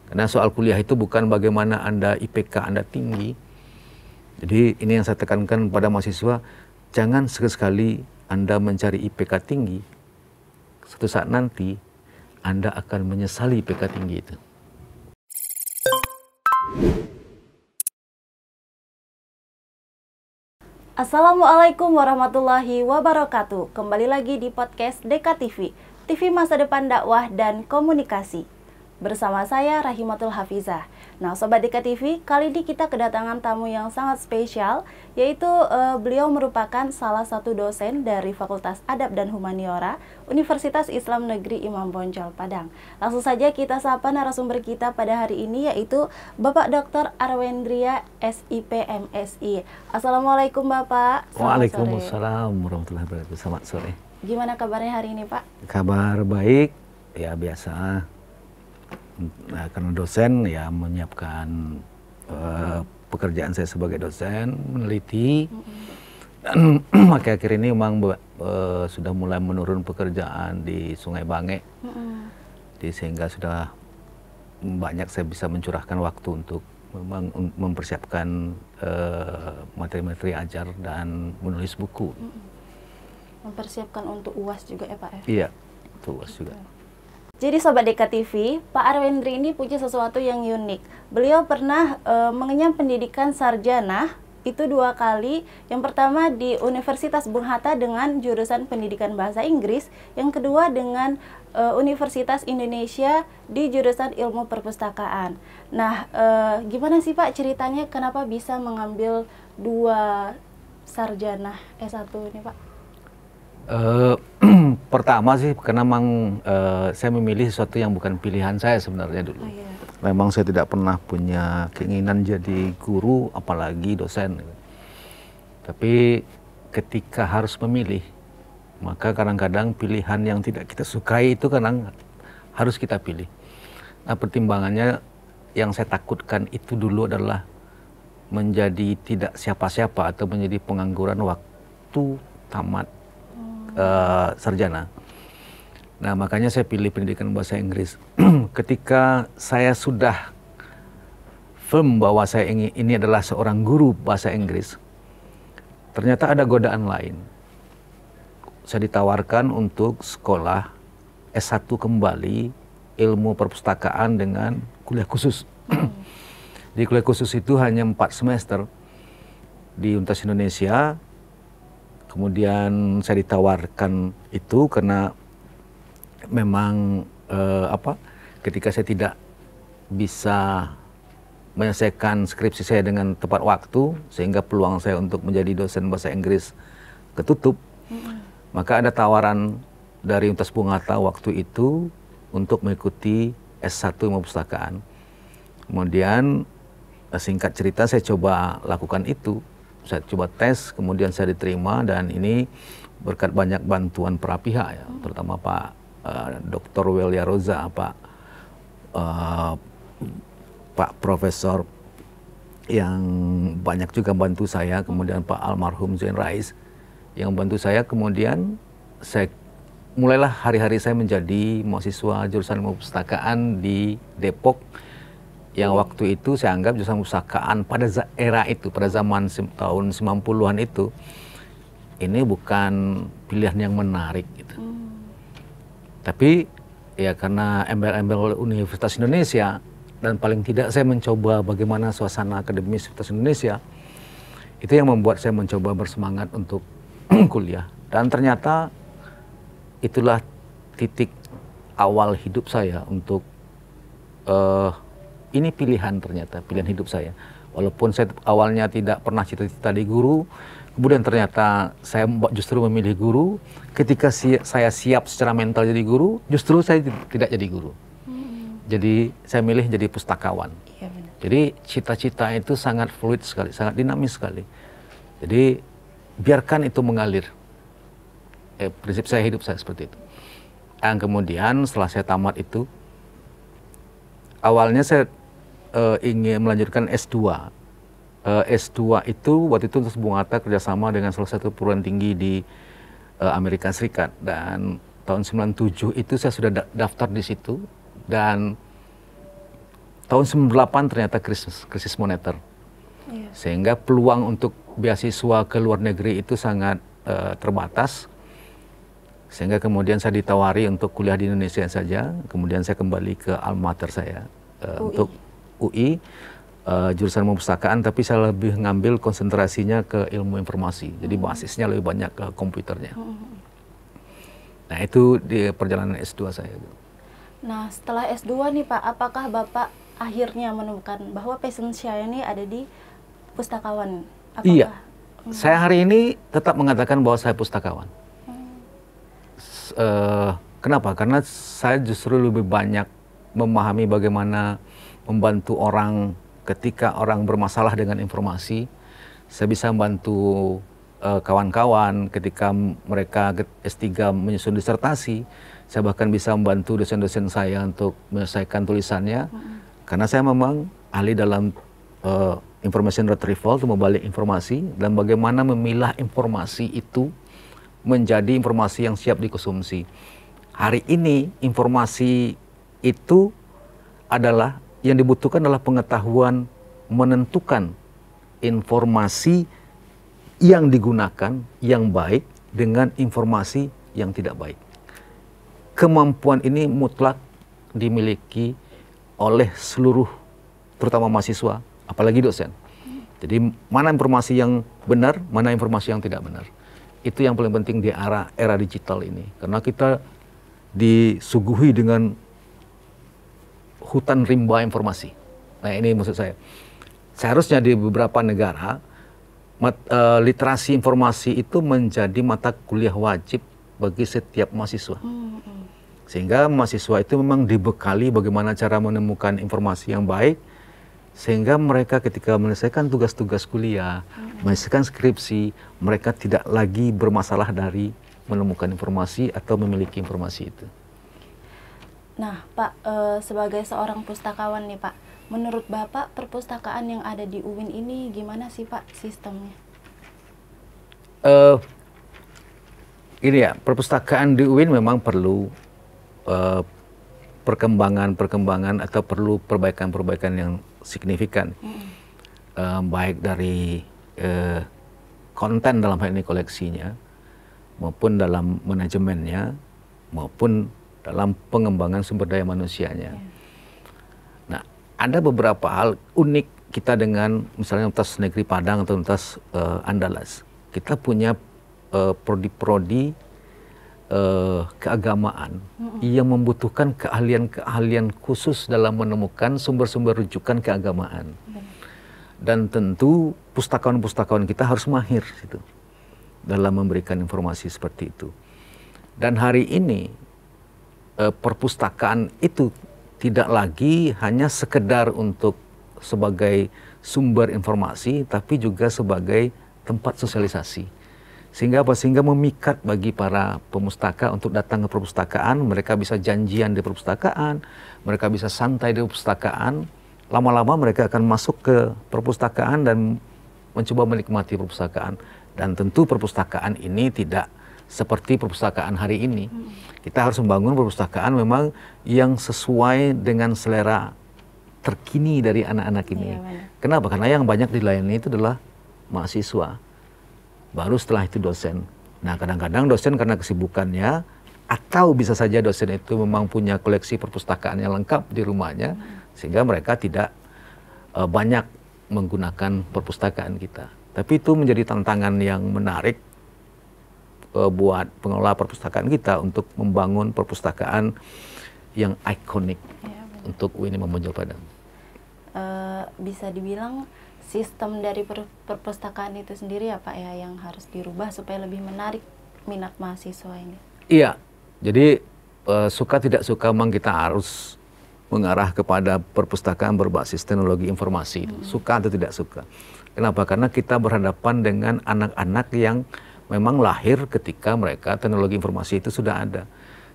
Karena soal kuliah itu bukan bagaimana Anda IPK Anda tinggi. Jadi ini yang saya tekankan pada mahasiswa, jangan sekali-sekali Anda mencari IPK tinggi. Suatu saat nanti Anda akan menyesali IPK tinggi itu. Assalamualaikum warahmatullahi wabarakatuh. Kembali lagi di podcast DKTV, TV Masa Depan Dakwah dan Komunikasi. Bersama saya Rahimatul Hafizah. Nah, Sobat DKTV, kali ini kita kedatangan tamu yang sangat spesial, yaitu beliau merupakan salah satu dosen dari Fakultas Adab dan Humaniora Universitas Islam Negeri Imam Bonjol Padang. Langsung saja kita sapa narasumber kita pada hari ini, yaitu Bapak Dr. Arwendria SIP MSI. Assalamualaikum Bapak. Waalaikumsalam warahmatullahi wabarakatuh. Selamat sore. Gimana kabarnya hari ini Pak? Kabar baik, ya biasa. Nah, karena dosen ya menyiapkan pekerjaan saya sebagai dosen, meneliti. Dan akhir-akhir ini memang sudah mulai menurun pekerjaan di Sungai Bange. Sehingga sudah banyak saya bisa mencurahkan waktu untuk mempersiapkan materi-materi ajar dan menulis buku. Mempersiapkan untuk UAS juga ya Pak ya? Iya, untuk UAS juga. Jadi Sobat DKTV, Pak Arwendri ini punya sesuatu yang unik. Beliau pernah mengenyam pendidikan sarjana, itu 2 kali. Yang pertama di Universitas Bung Hatta dengan jurusan pendidikan bahasa Inggris. Yang kedua dengan Universitas Indonesia di jurusan ilmu perpustakaan. Nah, gimana sih Pak ceritanya kenapa bisa mengambil 2 sarjana S1 ini Pak? Pertama sih karena memang saya memilih sesuatu yang bukan pilihan saya sebenarnya dulu. Memang saya tidak pernah punya keinginan jadi guru, apalagi dosen. Tapi ketika harus memilih, maka kadang-kadang pilihan yang tidak kita sukai itu kadang harus kita pilih. Nah, pertimbangannya yang saya takutkan itu dulu adalah menjadi tidak siapa-siapa atau menjadi pengangguran waktu tamat sarjana. Nah, makanya saya pilih pendidikan bahasa Inggris. Ketika saya sudah firm bahwa saya ini adalah seorang guru bahasa Inggris, ternyata ada godaan lain. Saya ditawarkan untuk sekolah S1 kembali ilmu perpustakaan dengan kuliah khusus. Di kuliah khusus itu hanya 4 semester di Universitas Indonesia. Kemudian saya ditawarkan itu karena memang ketika saya tidak bisa menyelesaikan skripsi saya dengan tepat waktu, sehingga peluang saya untuk menjadi dosen bahasa Inggris ketutup. Maka ada tawaran dari Universitas Bung Hatta waktu itu untuk mengikuti S1 ilmu perpustakaan. Kemudian singkat cerita saya coba lakukan itu. Saya coba tes, kemudian saya diterima, dan ini berkat banyak bantuan para pihak ya, terutama Pak Dr. Welia Roza, Pak Profesor yang banyak juga bantu saya, kemudian Pak almarhum Zain Rais yang bantu saya. Kemudian saya mulailah hari-hari saya menjadi mahasiswa jurusan ilmu perpustakaan di Depok, yang waktu itu saya anggap jurusan perpustakaan pada era itu, pada zaman tahun 90-an itu, ini bukan pilihan yang menarik gitu. Tapi ya karena embel-embel Universitas Indonesia, dan paling tidak saya mencoba bagaimana suasana akademis Universitas Indonesia, itu yang membuat saya mencoba bersemangat untuk kuliah. Dan ternyata itulah titik awal hidup saya untuk ini pilihan, ternyata pilihan hidup saya. Walaupun saya awalnya tidak pernah cita-cita di guru, kemudian ternyata saya justru memilih guru. Ketika saya siap secara mental jadi guru, justru saya tidak jadi guru. Jadi saya milih jadi pustakawan. Iya, benar. Jadi cita-cita itu sangat fluid sekali, sangat dinamis sekali. Jadi biarkan itu mengalir. Prinsip saya, hidup saya seperti itu. Dan kemudian setelah saya tamat itu, awalnya saya ingin melanjutkan S2. S2 itu waktu itu Universitas Bung Hatta kerjasama dengan salah satu perguruan tinggi di Amerika Serikat, dan tahun 97 itu saya sudah daftar di situ, dan tahun 98 ternyata krisis moneter. Sehingga peluang untuk beasiswa ke luar negeri itu sangat terbatas. Sehingga kemudian saya ditawari untuk kuliah di Indonesia saja. Kemudian saya kembali ke alma mater saya untuk UI, jurusan perpustakaan, tapi saya lebih ngambil konsentrasinya ke ilmu informasi. Jadi basisnya lebih banyak ke komputernya. Nah, itu di perjalanan S2 saya. Nah, setelah S2 nih Pak, apakah Bapak akhirnya menemukan bahwa passion saya ini ada di pustakawan? Apakah? Iya, saya hari ini tetap mengatakan bahwa saya pustakawan. Kenapa? Karena saya justru lebih banyak memahami bagaimana membantu orang ketika orang bermasalah dengan informasi. Saya bisa membantu kawan-kawan ketika mereka S3 menyusun disertasi. Saya bahkan bisa membantu dosen-dosen saya untuk menyelesaikan tulisannya. Karena saya memang ahli dalam information retrieval, itu membalik informasi, dan bagaimana memilah informasi itu menjadi informasi yang siap dikonsumsi. Hari ini informasi itu adalah yang dibutuhkan adalah pengetahuan menentukan informasi yang digunakan yang baik dengan informasi yang tidak baik. Kemampuan ini mutlak dimiliki oleh seluruh, terutama mahasiswa, apalagi dosen. Jadi mana informasi yang benar, mana informasi yang tidak benar. Itu yang paling penting di era digital ini. Karena kita disuguhi dengan hutan rimba informasi. Nah, ini maksud saya. Seharusnya di beberapa negara, literasi informasi itu menjadi mata kuliah wajib bagi setiap mahasiswa. Sehingga mahasiswa itu memang dibekali bagaimana cara menemukan informasi yang baik, sehingga mereka ketika menyelesaikan tugas-tugas kuliah, menyelesaikan skripsi, mereka tidak lagi bermasalah dari menemukan informasi atau memiliki informasi itu. Nah, Pak, sebagai seorang pustakawan nih Pak, menurut Bapak perpustakaan yang ada di UIN ini gimana sih Pak sistemnya? Ini ya, perpustakaan di UIN memang perlu perkembangan atau perlu perbaikan-perbaikan yang signifikan, baik dari konten dalam hal ini koleksinya, maupun dalam manajemennya, maupun dalam pengembangan sumber daya manusianya. Nah, ada beberapa hal unik kita dengan misalnya Universitas Negeri Padang atau Universitas Andalas. Kita punya prodi-prodi keagamaan yang membutuhkan keahlian-keahlian khusus dalam menemukan sumber-sumber rujukan keagamaan. Dan tentu pustakawan-pustakawan kita harus mahir gitu, dalam memberikan informasi seperti itu. Dan hari ini perpustakaan itu tidak lagi hanya sekedar untuk sebagai sumber informasi, tapi juga sebagai tempat sosialisasi. Sehingga apa? Sehingga memikat bagi para pemustaka untuk datang ke perpustakaan. Mereka bisa janjian di perpustakaan, mereka bisa santai di perpustakaan. Lama-lama mereka akan masuk ke perpustakaan dan mencoba menikmati perpustakaan. Dan tentu perpustakaan ini tidak seperti perpustakaan hari ini. Kita harus membangun perpustakaan memang yang sesuai dengan selera terkini dari anak-anak ini. Kenapa? Karena yang banyak dilayani itu adalah mahasiswa. Baru setelah itu dosen. Nah, kadang-kadang dosen karena kesibukannya, atau bisa saja dosen itu memang punya koleksi perpustakaan yang lengkap di rumahnya, sehingga mereka tidak banyak menggunakan perpustakaan kita. Tapi itu menjadi tantangan yang menarik buat pengelola perpustakaan kita untuk membangun perpustakaan yang ikonik untuk UIN Imam Bonjol Padang. Bisa dibilang sistem dari perpustakaan itu sendiri ya Pak ya yang harus dirubah supaya lebih menarik minat mahasiswa ini. Iya, jadi suka tidak suka memang kita harus mengarah kepada perpustakaan berbasis teknologi informasi. Suka atau tidak suka. Kenapa? Karena kita berhadapan dengan anak-anak yang memang lahir ketika mereka teknologi informasi itu sudah ada.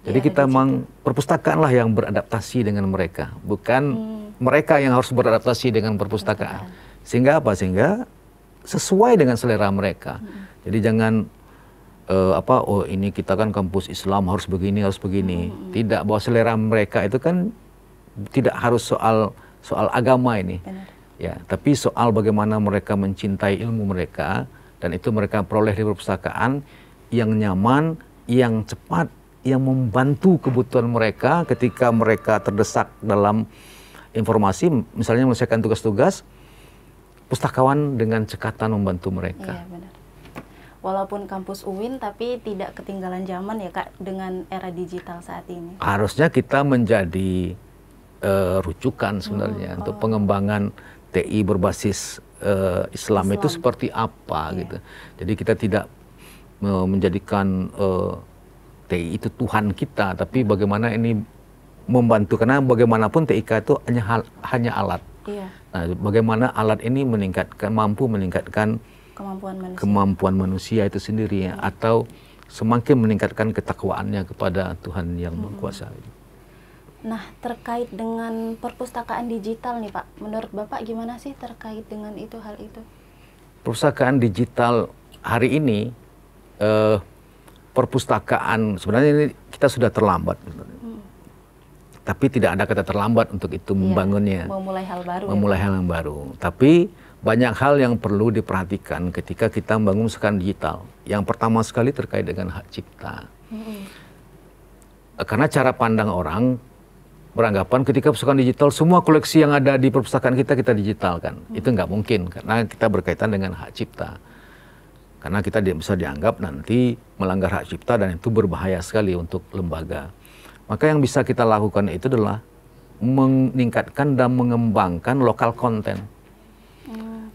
Jadi ya, kita memang perpustakaan lah yang beradaptasi dengan mereka, bukan mereka yang harus beradaptasi dengan perpustakaan. Sehingga apa? Sehingga sesuai dengan selera mereka. Jadi jangan oh ini kita kan kampus Islam harus begini, harus begini. Tidak, bahwa selera mereka itu kan tidak harus soal soal agama ini. Benar. Ya, tapi soal bagaimana mereka mencintai ilmu mereka, dan itu mereka peroleh di perpustakaan yang nyaman, yang cepat, yang membantu kebutuhan mereka ketika mereka terdesak dalam informasi, misalnya menyelesaikan tugas-tugas, pustakawan dengan cekatan membantu mereka. Iya, benar. Walaupun kampus UIN, tapi tidak ketinggalan zaman ya Kak, dengan era digital saat ini. Harusnya kita menjadi rujukan sebenarnya untuk pengembangan TI berbasis Islam itu seperti apa gitu. Jadi kita tidak menjadikan TI itu Tuhan kita, tapi bagaimana ini membantu, karena bagaimanapun TIK itu hanya alat. Iya. Nah, bagaimana alat ini mampu meningkatkan kemampuan manusia itu sendiri ya, atau semakin meningkatkan ketakwaannya kepada Tuhan yang Maha Kuasa. Nah, terkait dengan perpustakaan digital nih Pak, menurut Bapak gimana sih terkait dengan hal itu? Perpustakaan digital hari ini, perpustakaan sebenarnya ini kita sudah terlambat. Tapi tidak ada kata terlambat untuk itu membangunnya. Memulai hal baru. Memulai hal yang baru. Tapi banyak hal yang perlu diperhatikan ketika kita membangun perpustakaan digital. Yang pertama sekali terkait dengan hak cipta. Karena cara pandang orang beranggapan ketika perpustakaan digital, semua koleksi yang ada di perpustakaan kita digitalkan. Itu nggak mungkin, karena kita berkaitan dengan hak cipta. Karena kita bisa dianggap nanti melanggar hak cipta, dan itu berbahaya sekali untuk lembaga. Maka yang bisa kita lakukan itu adalah meningkatkan dan mengembangkan lokal konten.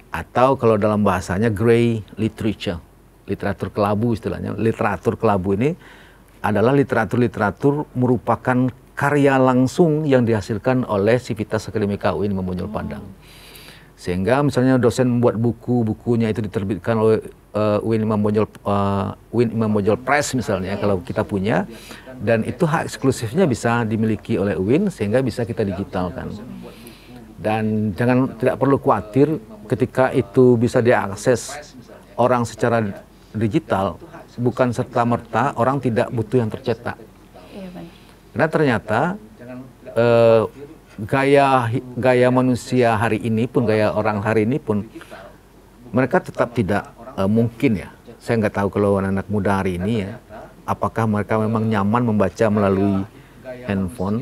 Atau kalau dalam bahasanya grey literature, literatur kelabu istilahnya. Literatur kelabu ini adalah literatur merupakan karya langsung yang dihasilkan oleh Sivitas Akademika UIN Imam Bonjol Padang. Sehingga misalnya dosen membuat bukunya itu diterbitkan oleh UIN Imam Bonjol Press misalnya, kalau kita punya, dan itu hak eksklusifnya bisa dimiliki oleh UIN sehingga bisa kita digitalkan. Dan tidak perlu khawatir ketika itu bisa diakses orang secara digital, bukan serta-merta orang tidak butuh yang tercetak. Karena ternyata gaya manusia hari ini pun, gaya orang hari ini pun, mereka tetap tidak mungkin ya. Saya nggak tahu kalau anak-anak muda hari ini ya, apakah mereka memang nyaman membaca melalui handphone.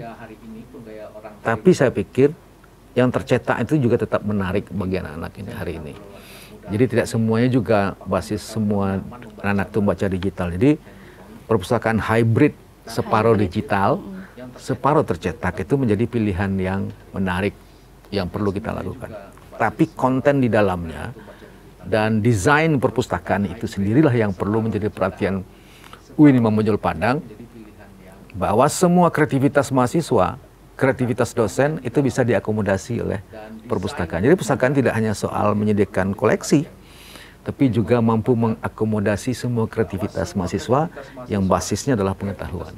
Tapi saya pikir yang tercetak itu juga tetap menarik bagi anak-anak ini hari ini. Jadi tidak semuanya juga basis semua anak itu membaca digital. Jadi perpustakaan hybrid, separuh digital, separuh tercetak, itu menjadi pilihan yang menarik yang perlu kita lakukan. Tapi konten di dalamnya dan desain perpustakaan itu sendirilah yang perlu menjadi perhatian UIN Imam Bonjol Padang, bahwa semua kreativitas mahasiswa, kreativitas dosen itu bisa diakomodasi oleh perpustakaan. Jadi perpustakaan tidak hanya soal menyediakan koleksi, tapi juga mampu mengakomodasi semua kreativitas mahasiswa yang basisnya adalah pengetahuan.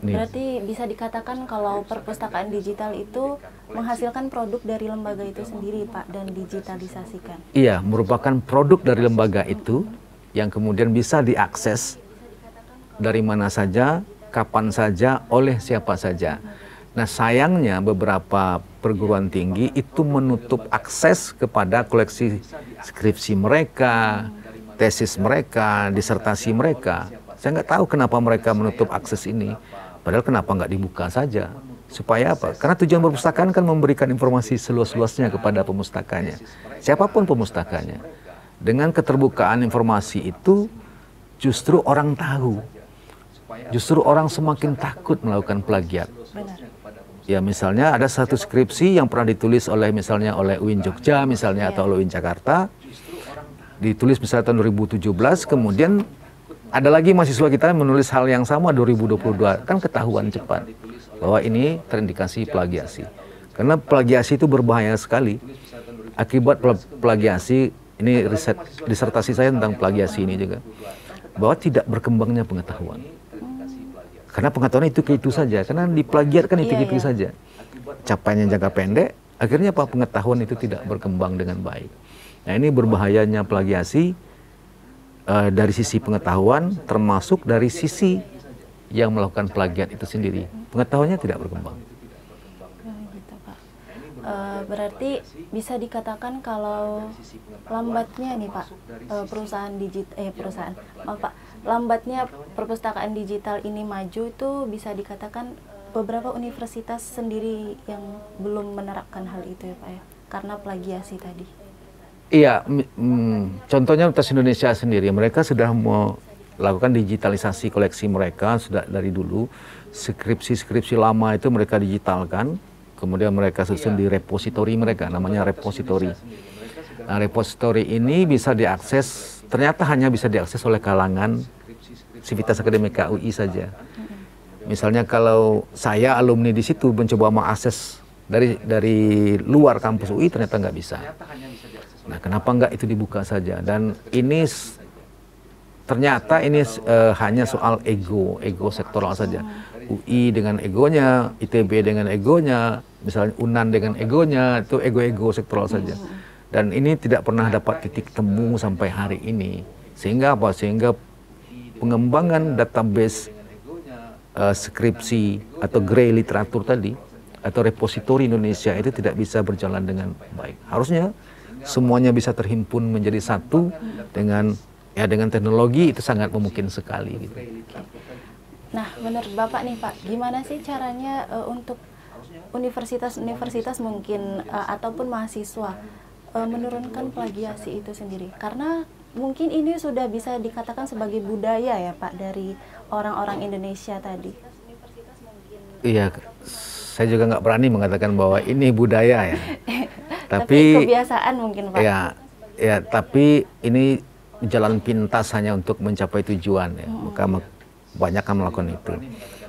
Berarti bisa dikatakan kalau perpustakaan digital itu menghasilkan produk dari lembaga itu sendiri Pak, dan digitalisasikan. Iya, merupakan produk dari lembaga itu yang kemudian bisa diakses dari mana saja, kapan saja, oleh siapa saja. Nah, sayangnya beberapa perguruan tinggi itu menutup akses kepada koleksi skripsi mereka, tesis mereka, disertasi mereka. Saya nggak tahu kenapa mereka menutup akses ini. Padahal kenapa nggak dibuka saja? Supaya apa? Karena tujuan perpustakaan kan memberikan informasi seluas-luasnya kepada pemustakanya. Siapapun pemustakanya. Dengan keterbukaan informasi itu, justru orang tahu. Justru orang semakin takut melakukan plagiat. Ya, misalnya ada satu skripsi yang pernah ditulis oleh misalnya oleh UIN Jogja misalnya, atau oleh UIN Jakarta. Ditulis misalnya tahun 2017, kemudian ada lagi mahasiswa kita menulis hal yang sama 2022, kan ketahuan cepat bahwa ini terindikasi plagiasi. Karena plagiasi itu berbahaya sekali. Akibat plagiasi, ini riset disertasi saya tentang plagiasi ini juga, bahwa tidak berkembangnya pengetahuan. Karena pengetahuan itu saja, karena diplagiatkan itu saja. Capaiannya jangka pendek, akhirnya apa? Pengetahuan itu tidak berkembang dengan baik. Nah, ini berbahayanya plagiasi. Dari sisi pengetahuan, termasuk dari sisi yang melakukan plagiat itu sendiri, pengetahuannya tidak berkembang. Gitu, Pak. Berarti bisa dikatakan kalau lambatnya nih Pak, lambatnya perpustakaan digital ini maju itu bisa dikatakan beberapa universitas sendiri yang belum menerapkan hal itu ya Pak ya, karena plagiasi tadi. Iya, contohnya Universitas Indonesia sendiri, mereka sudah melakukan digitalisasi koleksi mereka sudah dari dulu. Skripsi-skripsi lama itu mereka digitalkan, kemudian mereka susun di repositori mereka, namanya repositori. Nah, repositori ini bisa diakses, ternyata hanya bisa diakses oleh kalangan Sivitas Akademika UI saja. Misalnya kalau saya alumni di situ mencoba mengakses dari luar kampus UI, ternyata nggak bisa. Nah, kenapa nggak itu dibuka saja? Dan ini ternyata ini hanya soal ego sektoral saja. UI dengan egonya, ITB dengan egonya, misalnya UNAN dengan egonya, itu ego sektoral saja. Dan ini tidak pernah dapat titik temu sampai hari ini. Sehingga apa? Sehingga pengembangan database skripsi atau grey literatur tadi, atau repositori Indonesia itu tidak bisa berjalan dengan baik. Harusnya semuanya bisa terhimpun menjadi satu dengan teknologi, itu sangat memungkinkan sekali gitu. Nah, menurut Bapak nih Pak, gimana sih caranya untuk universitas-universitas mungkin ataupun mahasiswa menurunkan plagiasi itu sendiri? Karena mungkin ini sudah bisa dikatakan sebagai budaya ya Pak dari orang-orang Indonesia tadi. Iya, saya juga nggak berani mengatakan bahwa ini budaya ya. Tapi kebiasaan mungkin Pak. Ya, tapi ini jalan pintas hanya untuk mencapai tujuan ya. Maka banyak yang melakukan itu.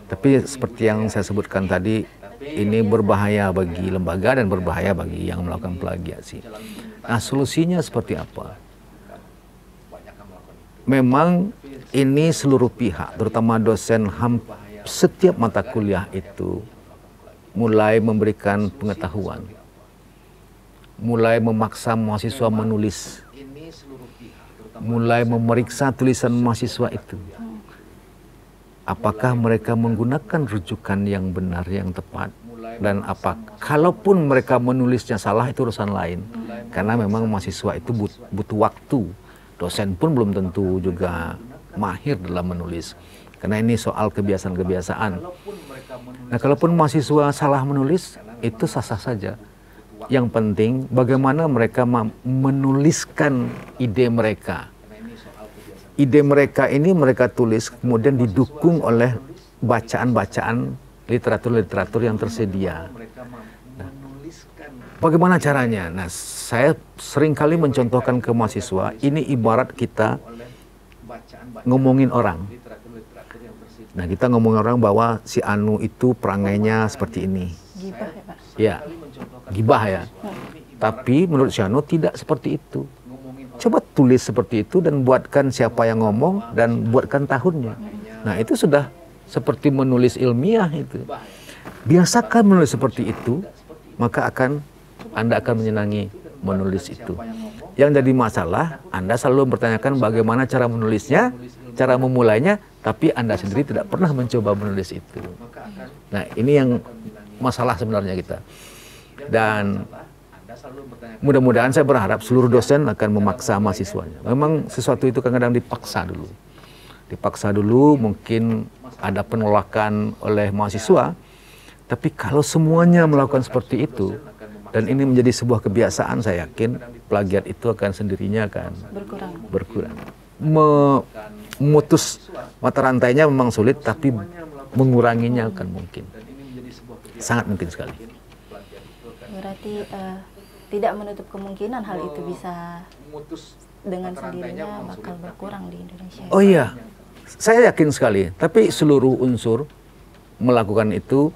Tapi seperti yang saya sebutkan tadi, ini berbahaya bagi lembaga dan berbahaya bagi yang melakukan plagiasi. Nah, solusinya seperti apa? Memang ini seluruh pihak, terutama dosen setiap mata kuliah itu mulai memberikan pengetahuan, mulai memaksa mahasiswa menulis, mulai memeriksa tulisan mahasiswa itu. Apakah mereka menggunakan rujukan yang benar, yang tepat, dan kalaupun mereka menulisnya salah, itu urusan lain. Karena memang mahasiswa itu butuh waktu. Dosen pun belum tentu juga mahir dalam menulis. Karena ini soal kebiasaan-kebiasaan. Nah, kalaupun mahasiswa salah menulis, itu sah-sah saja. Yang penting bagaimana mereka menuliskan ide mereka. Ide mereka ini mereka tulis, kemudian didukung oleh bacaan-bacaan literatur-literatur yang tersedia. Nah, bagaimana caranya? Nah, saya sering kali mencontohkan ke mahasiswa, ini ibarat kita ngomongin orang. Nah, kita ngomongin orang bahwa si Anu itu perangainya seperti ini. Gibah ya Pak? Ya, gibah ya. Tapi menurut si Anu tidak seperti itu. Coba tulis seperti itu dan buatkan siapa yang ngomong dan buatkan tahunnya. Nah, itu sudah seperti menulis ilmiah itu. Biasakan menulis seperti itu, maka Anda akan menyenangi menulis itu. Yang jadi masalah, Anda selalu mempertanyakan bagaimana cara menulisnya, cara memulainya, tapi Anda sendiri tidak pernah mencoba menulis itu. Nah, ini yang masalah sebenarnya kita. Dan mudah-mudahan saya berharap seluruh dosen akan memaksa mahasiswanya. Memang sesuatu itu kadang-kadang dipaksa dulu. Dipaksa dulu, mungkin ada penolakan oleh mahasiswa. Tapi kalau semuanya melakukan seperti itu, dan ini menjadi sebuah kebiasaan, saya yakin plagiat itu akan sendirinya akan berkurang. Memutus mata rantainya memang sulit, tapi menguranginya akan mungkin. Sangat mungkin sekali. Berarti tidak menutup kemungkinan hal itu bisa dengan sendirinya bakal berkurang di Indonesia. Oh iya, saya yakin sekali. Tapi seluruh unsur melakukan itu,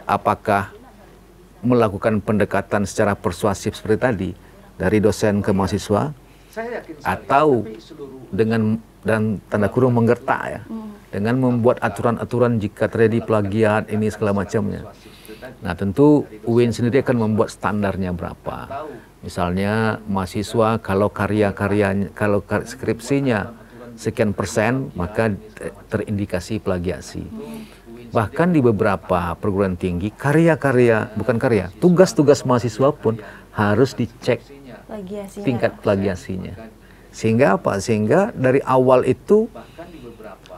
apakah melakukan pendekatan secara persuasif seperti tadi, dari dosen ke mahasiswa, atau dengan dan tanda kurung menggertak ya, dengan membuat aturan-aturan jika terjadi plagiat ini segala macamnya. Nah, tentu UIN sendiri akan membuat standarnya berapa. Misalnya mahasiswa kalau kalau skripsinya sekian persen, maka terindikasi plagiasi. Bahkan di beberapa perguruan tinggi, tugas-tugas mahasiswa pun harus dicek tingkat plagiasinya. Sehingga apa? Sehingga dari awal itu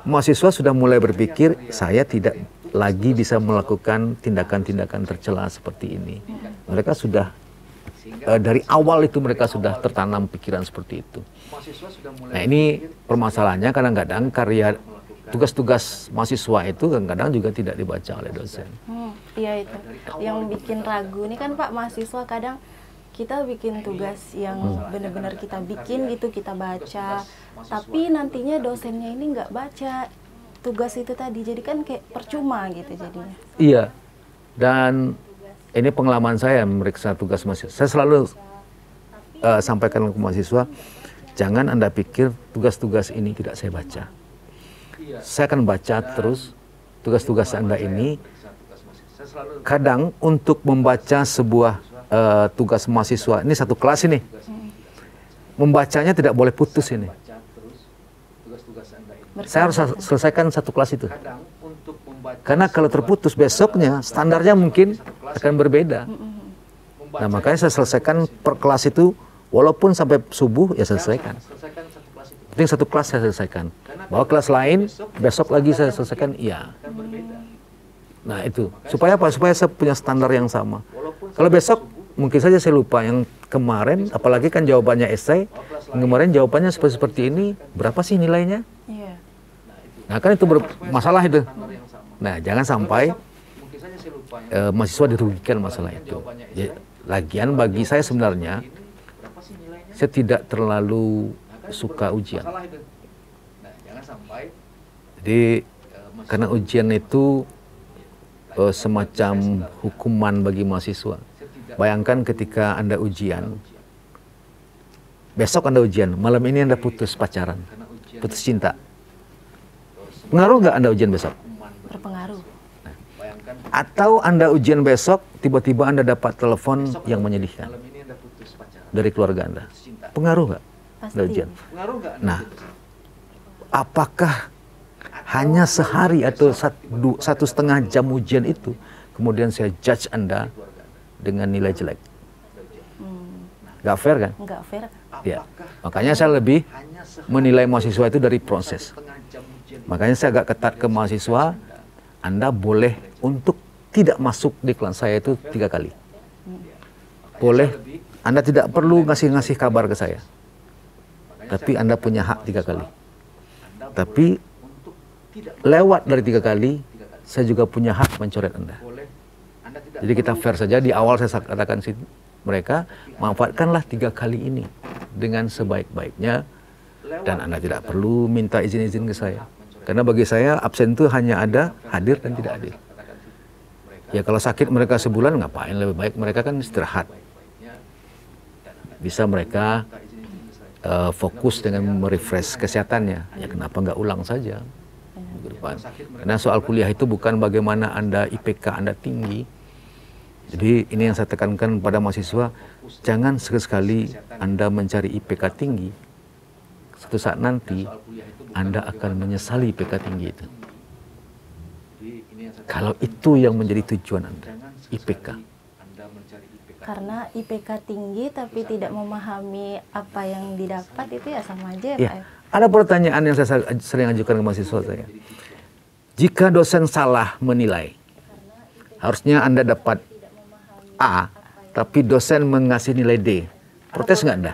mahasiswa sudah mulai berpikir, saya tidak lagi bisa melakukan tindakan-tindakan tercela seperti ini. Mereka sudah dari awal itu mereka sudah tertanam pikiran seperti itu. Nah, ini permasalahannya kadang-kadang tugas-tugas mahasiswa itu kadang-kadang juga tidak dibaca oleh dosen. Iya, itu yang bikin ragu ini kan Pak, mahasiswa kadang kita bikin tugas yang benar-benar kita bikin gitu, kita baca, tapi nantinya dosennya ini nggak baca tugas itu tadi, jadi kan kayak percuma gitu jadinya. Iya, dan ini pengalaman saya memeriksa tugas mahasiswa. Saya selalu sampaikan ke mahasiswa, jangan Anda pikir tugas-tugas ini tidak saya baca. Saya akan baca terus tugas-tugas Anda ini. Kadang untuk membaca sebuah tugas mahasiswa, ini satu kelas ini, membacanya tidak boleh putus ini. Saya harus selesaikan satu kelas itu. Karena kalau terputus besoknya standarnya mungkin akan berbeda. Nah, makanya saya selesaikan per kelas itu, walaupun sampai subuh ya selesaikan. Penting satu kelas saya selesaikan. Bahwa kelas lain besok lagi saya selesaikan, iya. Nah itu supaya apa? Supaya saya punya standar yang sama. Kalau besok mungkin saja saya lupa yang kemarin, apalagi kan jawabannya esai, kemarin jawabannya seperti ini, berapa sih nilainya? Nah kan itu masalah itu. Nah jangan sampai mahasiswa dirugikan masalah itu. Ya, lagian bagi saya sebenarnya, saya tidak terlalu suka ujian. Jadi karena ujian itu semacam hukuman bagi mahasiswa. Bayangkan ketika Anda ujian, besok Anda ujian, malam ini Anda putus pacaran, putus cinta. Pengaruh nggak Anda ujian besok? Berpengaruh. Nah, atau Anda ujian besok, tiba-tiba Anda dapat telepon yang menyedihkan dari keluarga Anda. Pengaruh nggak Anda ujian? Nah, apakah hanya sehari atau 1,5 jam ujian itu, kemudian saya judge Anda dengan nilai jelek? Nggak fair kan? Nggak fair. Ya, makanya saya lebih menilai mahasiswa itu dari proses. Makanya saya agak ketat ke mahasiswa, Anda boleh untuk tidak masuk di kelas saya itu 3 kali. Boleh, Anda tidak perlu ngasih kabar ke saya. Tapi Anda punya hak 3 kali. Tapi lewat dari 3 kali, saya juga punya hak mencoret Anda. Jadi kita fair saja. Di awal saya katakan mereka, manfaatkanlah 3 kali ini dengan sebaik-baiknya, dan Anda tidak perlu minta izin-izin ke saya. Karena bagi saya absen itu hanya ada hadir dan tidak hadir. Ya kalau sakit mereka sebulan, ngapain, lebih baik mereka kan istirahat. Bisa mereka fokus dengan merefresh kesehatannya. Ya kenapa nggak ulang saja minggu depan? Karena soal kuliah itu bukan bagaimana Anda IPK Anda tinggi. Jadi ini yang saya tekankan pada mahasiswa, jangan sekali-sekali Anda mencari IPK tinggi. Suatu saat nanti Anda akan menyesali IPK tinggi itu. Kalau itu yang menjadi tujuan Anda, IPK. Karena IPK tinggi tapi tidak memahami apa yang didapat, itu ya sama aja ya, Ya, Pak? ada pertanyaan yang saya sering ajukan ke mahasiswa saya. Jika dosen salah menilai, harusnya Anda dapat A, tapi dosen mengasih nilai D. Protes nggak Anda?